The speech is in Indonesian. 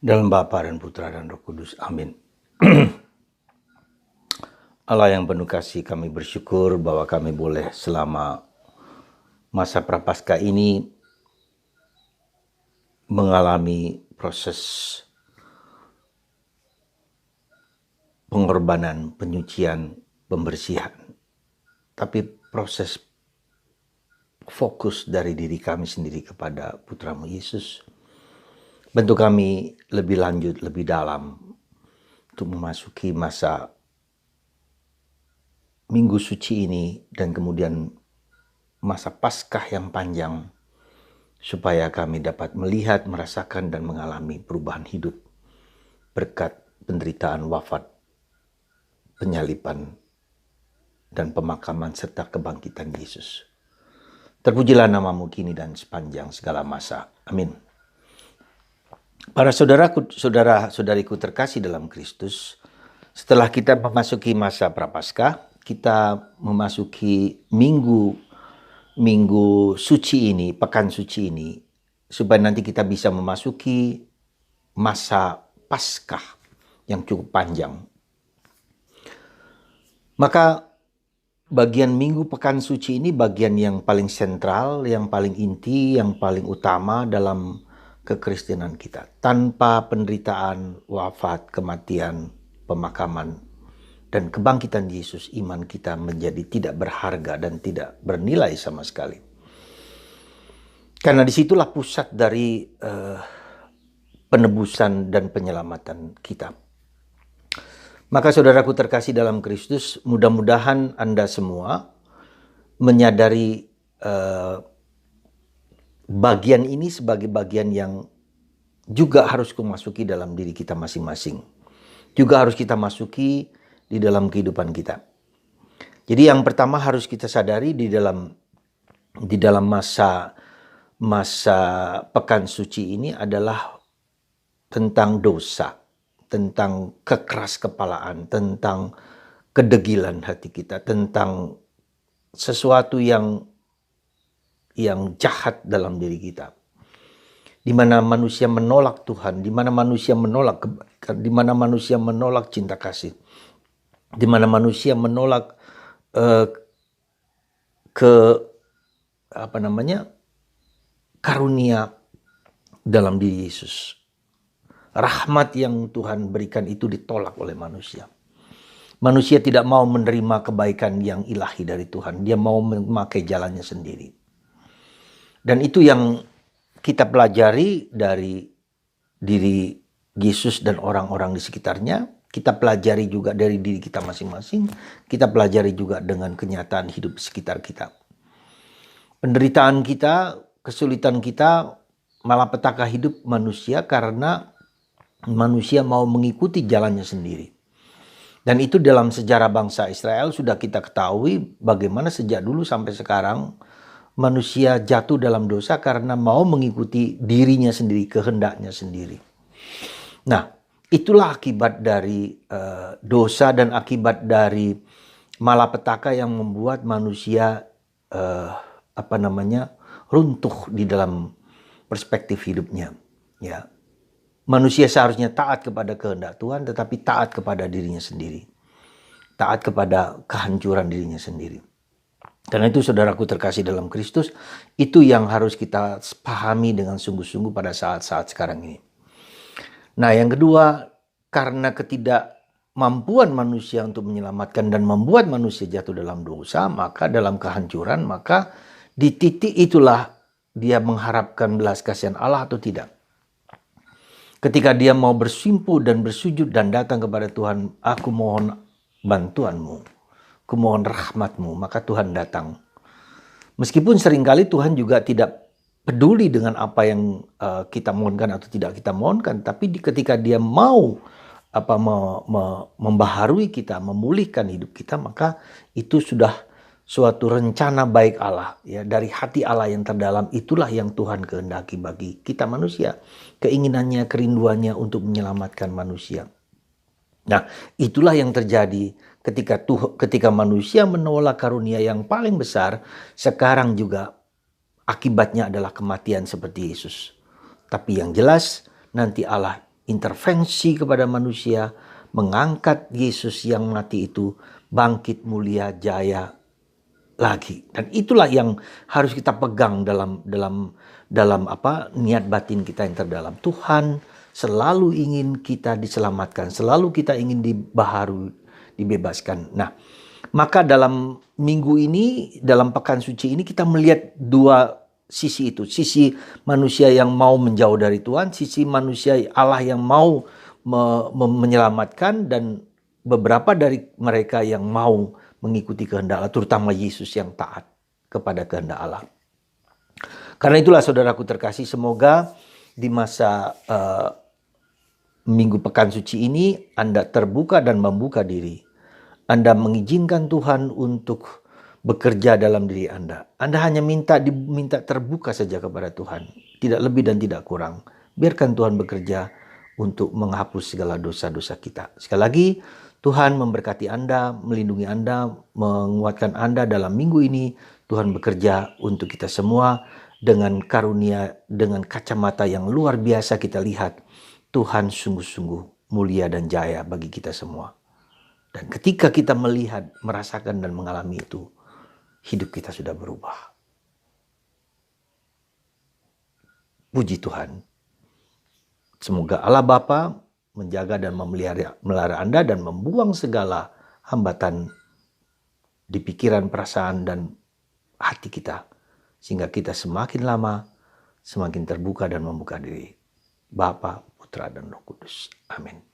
Dalam Bapa dan Putra dan Roh Kudus. Amin. Allah yang penuh kasih, kami bersyukur bahwa kami boleh selama masa Prapaskah ini mengalami proses pengorbanan, penyucian, pembersihan. Tapi proses fokus dari diri kami sendiri kepada Putramu Yesus. Bentuk kami lebih lanjut, lebih dalam untuk memasuki masa Minggu Suci ini dan kemudian masa Paskah yang panjang, supaya kami dapat melihat, merasakan, dan mengalami perubahan hidup berkat penderitaan, wafat, penyaliban, dan pemakaman serta kebangkitan Yesus. Terpujilah namamu kini dan sepanjang segala masa. Amin. Para saudara-saudariku terkasih dalam Kristus, setelah kita memasuki masa Prapaskah, kita memasuki minggu suci ini, pekan suci ini, supaya nanti kita bisa memasuki masa Paskah yang cukup panjang. Maka bagian minggu pekan suci ini bagian yang paling sentral, yang paling inti, yang paling utama dalam kekristenan kita. Tanpa penderitaan, wafat, kematian, pemakaman, dan kebangkitan Yesus, iman kita menjadi tidak berharga dan tidak bernilai sama sekali. Karena disitulah pusat dari penebusan dan penyelamatan kita. Maka saudaraku terkasih dalam Kristus, mudah-mudahan Anda semua menyadari bagian ini sebagai bagian yang juga harus kumasuki dalam diri kita masing-masing. Juga harus kita masuki di dalam kehidupan kita. Jadi yang pertama harus kita sadari di dalam masa pekan suci ini adalah tentang dosa, tentang kekeras-kepalaan, tentang kedegilan hati kita, tentang sesuatu yang jahat dalam diri kita. Di mana manusia menolak Tuhan, di mana manusia menolak kebaikan, di mana manusia menolak cinta kasih, di mana manusia menolak karunia dalam diri Yesus. Rahmat yang Tuhan berikan itu ditolak oleh manusia. Manusia tidak mau menerima kebaikan yang ilahi dari Tuhan. Dia mau memakai jalannya sendiri. Dan itu yang kita pelajari dari diri Yesus dan orang-orang di sekitarnya. Kita pelajari juga dari diri kita masing-masing. Kita pelajari juga dengan kenyataan hidup sekitar kita. Penderitaan kita, kesulitan kita, malapetaka hidup manusia karena manusia mau mengikuti jalannya sendiri. Dan itu dalam sejarah bangsa Israel sudah kita ketahui bagaimana sejak dulu sampai sekarang manusia jatuh dalam dosa karena mau mengikuti dirinya sendiri, kehendaknya sendiri. Nah, itulah akibat dari dosa dan akibat dari malapetaka yang membuat manusia runtuh di dalam perspektif hidupnya. Ya, manusia seharusnya taat kepada kehendak Tuhan, tetapi taat kepada dirinya sendiri, taat kepada kehancuran dirinya sendiri. Karena itu saudaraku terkasih dalam Kristus, itu yang harus kita pahami dengan sungguh-sungguh pada saat-saat sekarang ini. Nah, yang kedua, karena ketidakmampuan manusia untuk menyelamatkan dan membuat manusia jatuh dalam dosa, maka dalam kehancuran, maka di titik itulah dia mengharapkan belas kasihan Allah atau tidak. Ketika dia mau bersimpuh dan bersujud dan datang kepada Tuhan, aku mohon bantuanmu. Aku mohon rahmatmu, maka Tuhan datang. Meskipun seringkali Tuhan juga tidak peduli dengan apa yang kita mohonkan atau tidak kita mohonkan, tapi ketika dia mau membaharui kita, memulihkan hidup kita, maka itu sudah suatu rencana baik Allah, ya, dari hati Allah yang terdalam. Itulah yang Tuhan kehendaki bagi kita manusia, keinginannya, kerinduannya untuk menyelamatkan manusia. Nah, itulah yang terjadi ketika manusia menolak karunia yang paling besar. Sekarang juga akibatnya adalah kematian seperti Yesus. Tapi yang jelas nanti Allah intervensi kepada manusia, mengangkat Yesus yang mati itu bangkit mulia jaya lagi. Dan itulah yang harus kita pegang dalam niat batin kita yang terdalam. Tuhan selalu ingin kita diselamatkan, selalu kita ingin dibaharui, dibebaskan. Nah, maka dalam minggu ini, dalam pekan suci ini kita melihat dua sisi itu. Sisi manusia yang mau menjauh dari Tuhan, sisi manusia Allah yang mau menyelamatkan, dan beberapa dari mereka yang mau mengikuti kehendak Allah, terutama Yesus yang taat kepada kehendak Allah. Karena itulah saudaraku terkasih, semoga di masa minggu pekan suci ini Anda terbuka dan membuka diri. Anda mengizinkan Tuhan untuk bekerja dalam diri Anda. Anda hanya diminta terbuka saja kepada Tuhan. Tidak lebih dan tidak kurang. Biarkan Tuhan bekerja untuk menghapus segala dosa-dosa kita. Sekali lagi, Tuhan memberkati Anda, melindungi Anda, menguatkan Anda dalam minggu ini. Tuhan bekerja untuk kita semua dengan karunia, dengan kacamata yang luar biasa kita lihat. Tuhan sungguh-sungguh mulia dan jaya bagi kita semua. Dan ketika kita melihat, merasakan, dan mengalami itu, hidup kita sudah berubah. Puji Tuhan. Semoga Allah Bapa menjaga dan memelihara Anda dan membuang segala hambatan di pikiran, perasaan, dan hati kita. Sehingga kita semakin lama, semakin terbuka dan membuka diri. Bapa, Putra, dan Roh Kudus. Amin.